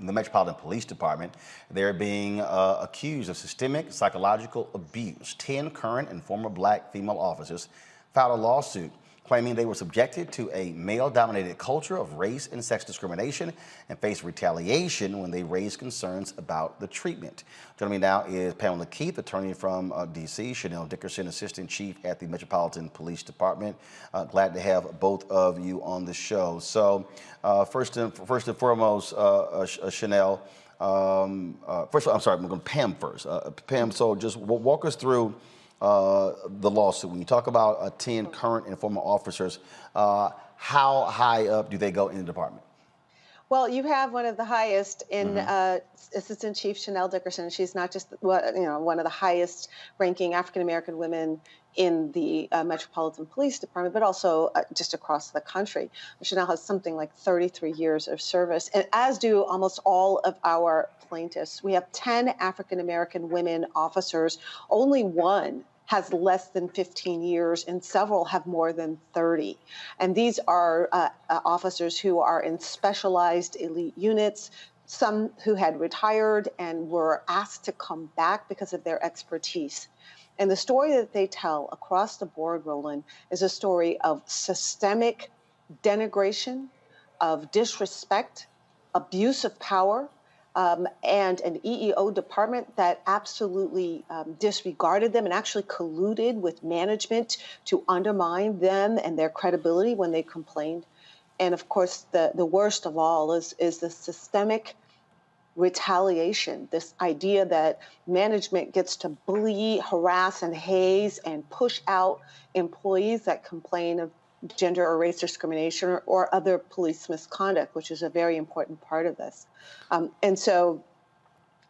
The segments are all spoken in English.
the Metropolitan Police Department. They're being accused of systemic psychological abuse. 10 current and former black female officers filed a lawsuit claiming they were subjected to a male-dominated culture of race and sex discrimination and faced retaliation when they raised concerns about the treatment. Joining me now is Pamela Keith, attorney from D.C., Chanel Dickerson, assistant chief at the Metropolitan Police Department. Glad to have both of you on the show. So first and foremost, Chanel, first, I'm sorry, I'm going to Pam first. Pam, so just walk us through the lawsuit. When you talk about 10 current and former officers, how high up do they go in the department? Well, you have one of the highest in Assistant Chief Chanel Dickerson. She's not just one of the highest ranking African American women in the Metropolitan Police Department, but also just across the country. Chanel has something like 33 years of service, and as do almost all of our plaintiffs. We have 10 African American women officers. Only one has less than 15 years, and several have more than 30. And these are officers who are in specialized elite units, some who had retired and were asked to come back because of their expertise. And the story that they tell across the board, Roland, is a story of systemic denigration, of disrespect, abuse of power, and an EEO department that absolutely disregarded them and actually colluded with management to undermine them and their credibility when they complained. And of course, the worst of all is the systemic retaliation, this idea that management gets to bully, harass, and haze and push out employees that complain of gender or race discrimination or other police misconduct, which is a very important part of this. And so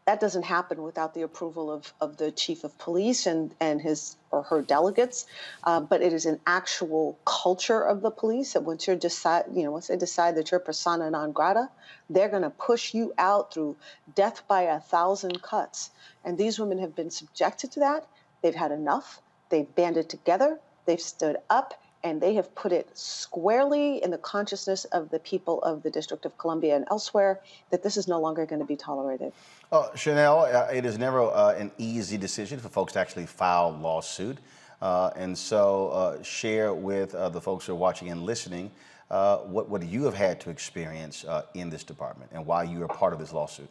that doesn't happen without the approval of the chief of police and his or her delegates. But it is an actual culture of the police that once they decide that you're persona non grata, they're going to push you out through death by 1,000 cuts. And these women have been subjected to that. They've had enough. They've banded together. They've stood up. And they have put it squarely in the consciousness of the people of the District of Columbia and elsewhere that this is no longer going to be tolerated. Chanel, it is never an easy decision for folks to actually file a lawsuit. And so share with the folks who are watching and listening what you have had to experience in this department and why you are part of this lawsuit.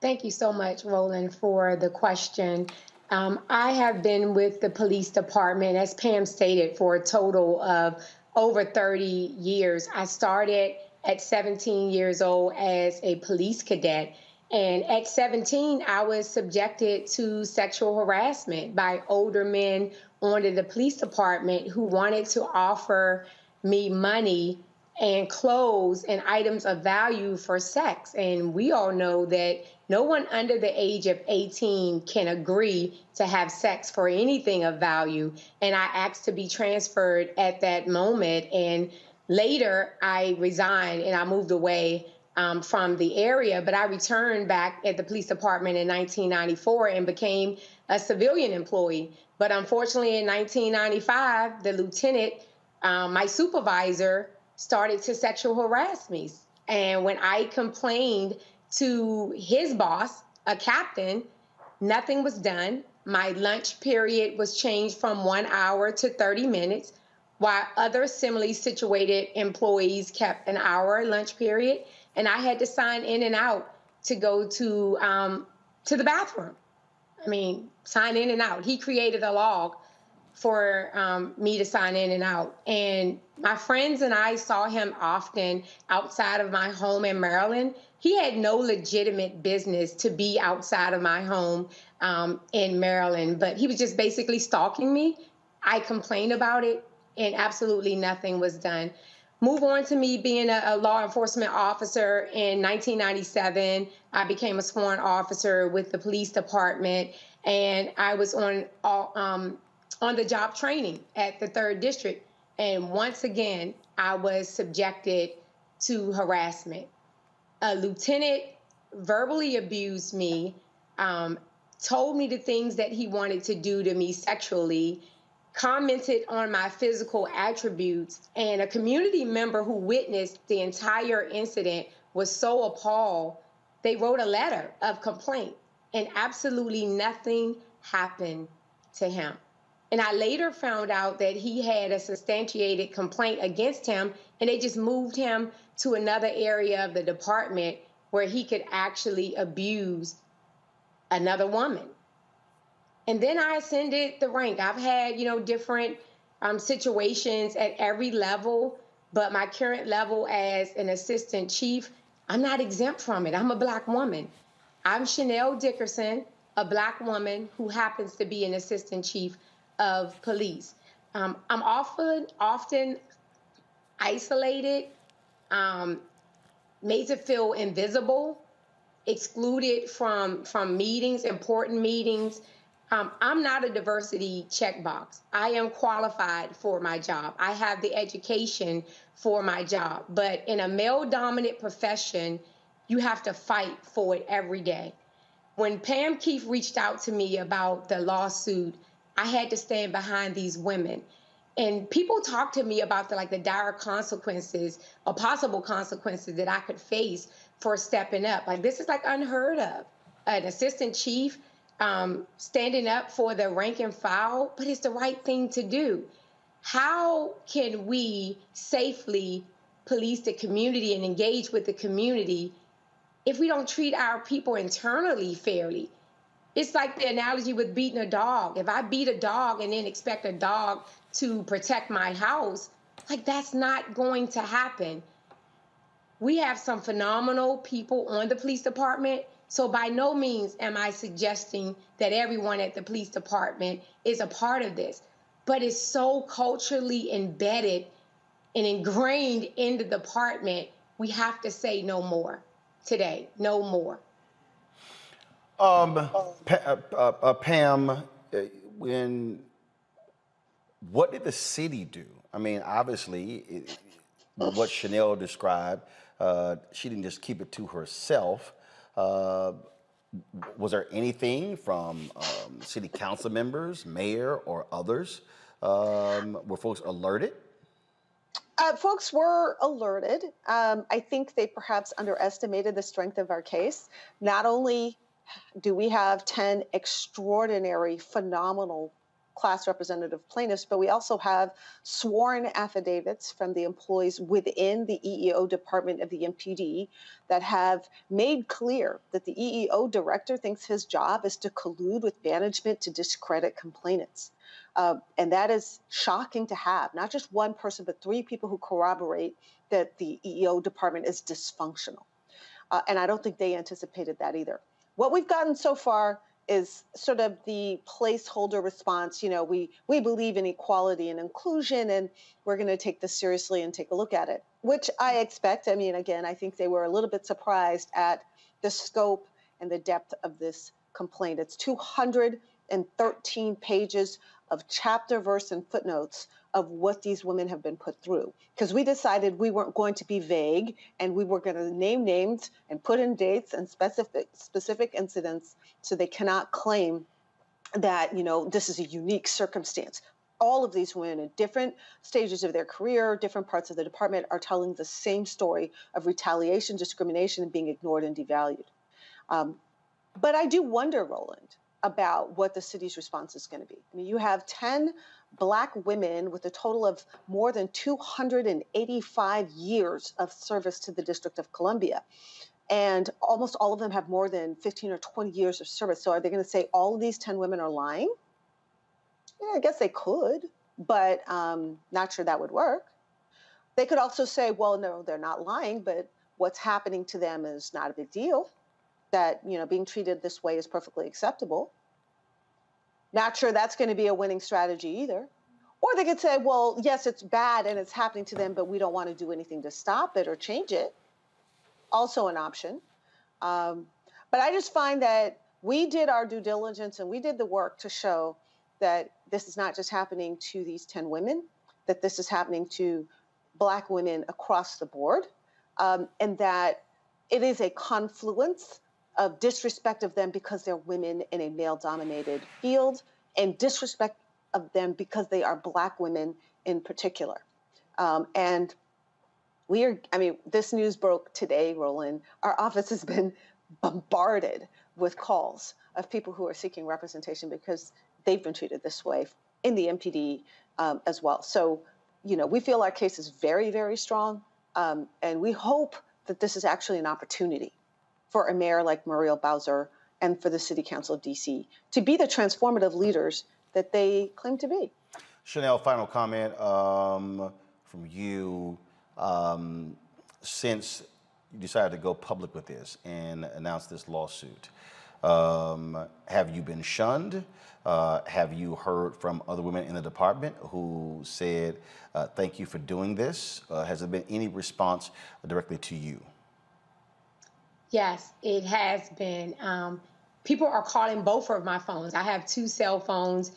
Thank you so much, Roland, for the question. I have been with the police department, as Pam stated, for a total of over 30 years. I started at 17 years old as a police cadet. And at 17, I was subjected to sexual harassment by older men on the police department who wanted to offer me money and clothes and items of value for sex. And we all know that no one under the age of 18 can agree to have sex for anything of value. And I asked to be transferred at that moment. And later I resigned and I moved away from the area. But I returned back at the police department in 1994 and became a civilian employee. But unfortunately, in 1995, the lieutenant, my supervisor, started to sexual harass me. And when I complained to his boss, a captain, nothing was done. My lunch period was changed from 1 hour to 30 minutes, while other similarly situated employees kept an hour lunch period. And I had to sign in and out to go to the bathroom. I mean, sign in and out. He created a log for me to sign in and out. And my friends and I saw him often outside of my home in Maryland. He had no legitimate business to be outside of my home in Maryland, but he was just basically stalking me. I complained about it, and absolutely nothing was done. Move on to me being a law enforcement officer in 1997. I became a sworn officer with the police department, and I was on the job training at the 3rd District. And once again, I was subjected to harassment. A lieutenant verbally abused me, told me the things that he wanted to do to me sexually, commented on my physical attributes, and a community member who witnessed the entire incident was so appalled, they wrote a letter of complaint, and absolutely nothing happened to him. And I later found out that he had a substantiated complaint against him, and they just moved him to another area of the department where he could actually abuse another woman. And then I ascended the rank. I've had, different situations at every level, but my current level as an assistant chief, I'm not exempt from it. I'm a Black woman. I'm Chanel Dickerson, a Black woman who happens to be an assistant chief of police. I'm often isolated, made to feel invisible, excluded from meetings, important meetings. I'm not a diversity checkbox. I am qualified for my job. I have the education for my job. But in a male-dominant profession, you have to fight for it every day. When Pam Keefe reached out to me about the lawsuit, I had to stand behind these women. And people talk to me about the dire consequences or possible consequences that I could face for stepping up. This is unheard of. An assistant chief standing up for the rank and file, but it's the right thing to do. How can we safely police the community and engage with the community if we don't treat our people internally fairly? It's like the analogy with beating a dog. If I beat a dog and then expect a dog to protect my house, that's not going to happen. We have some phenomenal people on the police department. So by no means am I suggesting that everyone at the police department is a part of this, but it's so culturally embedded and ingrained in the department. We have to say no more today, no more. Pam, what did the city do? I mean, obviously, what Chanel described, she didn't just keep it to herself. Was there anything from city council members, mayor, or others? Were folks alerted? Folks were alerted. I think they perhaps underestimated the strength of our case. Not only do we have 10 extraordinary, phenomenal class representative plaintiffs, but we also have sworn affidavits from the employees within the EEO department of the MPD that have made clear that the EEO director thinks his job is to collude with management to discredit complainants. And that is shocking to have, not just one person, but 3 people who corroborate that the EEO department is dysfunctional. And I don't think they anticipated that either. What we've gotten so far is sort of the placeholder response. We believe in equality and inclusion, and we're going to take this seriously and take a look at it, which I expect. I mean, again, I think they were a little bit surprised at the scope and the depth of this complaint. It's 213 pages of chapter, verse, and footnotes of what these women have been put through. Because we decided we weren't going to be vague, and we were going to name names and put in dates and specific incidents, so they cannot claim that, this is a unique circumstance. All of these women at different stages of their career, different parts of the department, are telling the same story of retaliation, discrimination, and being ignored and devalued. But I do wonder, Roland, about what the city's response is going to be. I mean, you have 10 Black women with a total of more than 285 years of service to the District of Columbia. And almost all of them have more than 15 or 20 years of service. So are they going to say all of these 10 women are lying? Yeah, I guess they could, but not sure that would work. They could also say, well, no, they're not lying, but what's happening to them is not a big deal. That, being treated this way is perfectly acceptable. Not sure that's going to be a winning strategy either. Or they could say, well, yes, it's bad and it's happening to them, but we don't want to do anything to stop it or change it. Also an option. But I just find that we did our due diligence and we did the work to show that this is not just happening to these 10 women, that this is happening to Black women across the board, and that it is a confluence of disrespect of them because they're women in a male-dominated field, and disrespect of them because they are Black women in particular. And This news broke today, Roland. Our office has been bombarded with calls of people who are seeking representation because they've been treated this way in the MPD as well. So, we feel our case is very, very strong. And we hope that this is actually an opportunity for a mayor like Muriel Bowser and for the City Council of DC to be the transformative leaders that they claim to be. Chanel, final comment from you. Since you decided to go public with this and announce this lawsuit, have you been shunned? Have you heard from other women in the department who said, thank you for doing this? Has there been any response directly to you? Yes, it has been. People are calling both of my phones. I have 2 cell phones.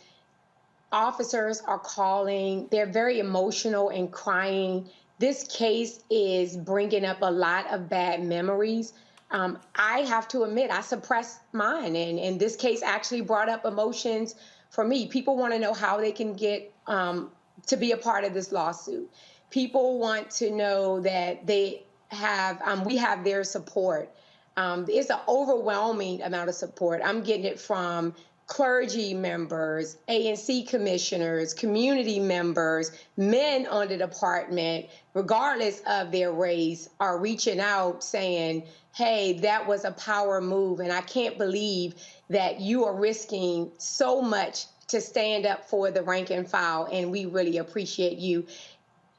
Officers are calling. They're very emotional and crying. This case is bringing up a lot of bad memories. I have to admit, I suppressed mine, and this case actually brought up emotions for me. People want to know how they can get to be a part of this lawsuit. People want to know that they have, we have their support. It's an overwhelming amount of support. I'm getting it from clergy members, ANC commissioners, community members, men on the department, regardless of their race, are reaching out saying, hey, that was a power move, and I can't believe that you are risking so much to stand up for the rank and file, and we really appreciate you.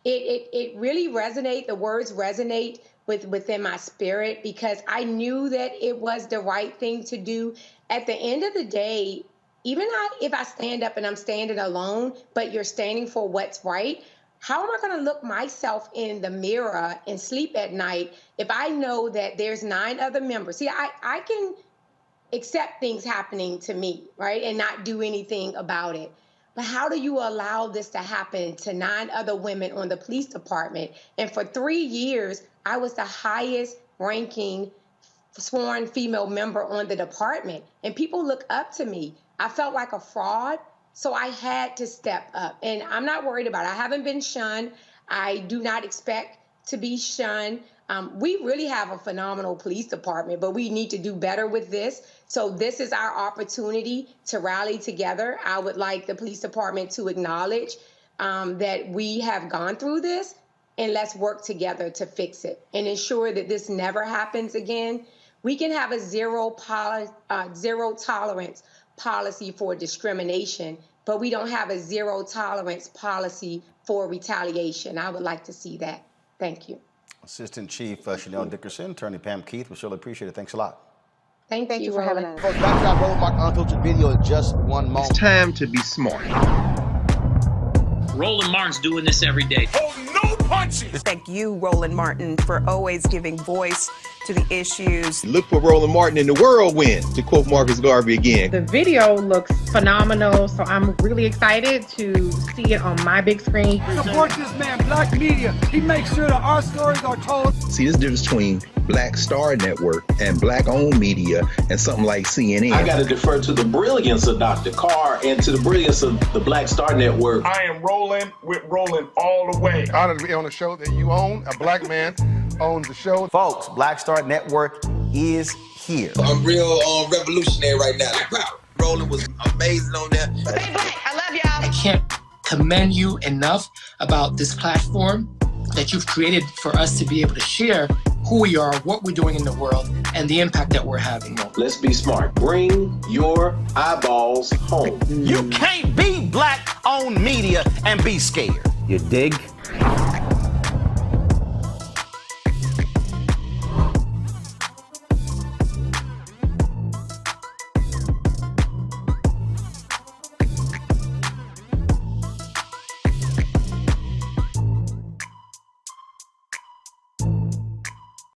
It really resonates, the words resonate within my spirit, because I knew that it was the right thing to do. At the end of the day, even if I stand up and I'm standing alone, but you're standing for what's right, how am I going to look myself in the mirror and sleep at night if I know that there's 9 other members? See, I can accept things happening to me, right, and not do anything about it. But how do you allow this to happen to 9 other women on the police department? And for 3 years, I was the highest ranking sworn female member on the department. And people look up to me. I felt like a fraud, so I had to step up. And I'm not worried about it. I haven't been shunned. I do not expect to be shunned. We really have a phenomenal police department, but we need to do better with this. So this is our opportunity to rally together. I would like the police department to acknowledge that we have gone through this, and let's work together to fix it and ensure that this never happens again. We can have a zero tolerance policy for discrimination, but we don't have a zero tolerance policy for retaliation. I would like to see that. Thank you. Assistant Chief Chanel Dickerson, Attorney Pam Keith, we surely appreciate it. Thanks a lot. Thank you for having us. Folks, backdrop Roland Martin unfiltered video in just one moment. It's time to be smart. Roland Martin's doing this every day. Oh, no punches! Thank you, Roland Martin, for always giving voice to the issues. Look for Roland Martin in the whirlwind, to quote Marcus Garvey again. The video looks phenomenal, so I'm really excited to see it on my big screen. Support this man, Black Media. He makes sure that our stories are told. See, this difference between Black Star Network and Black-owned media and something like CNN. I got to defer to the brilliance of Dr. Carr and to the brilliance of the Black Star Network. I am rolling with Roland all the way. Honored to be on a show that you own. A black man owns the show. Folks, Black Star Network is here. I'm real revolutionary right now. Roland was amazing on there. Stay black. I love y'all. I can't commend you enough about this platform that you've created for us to be able to share who we are, what we're doing in the world, and the impact that we're having. Let's be smart. Bring your eyeballs home. You can't be Black-owned media and be scared. You dig?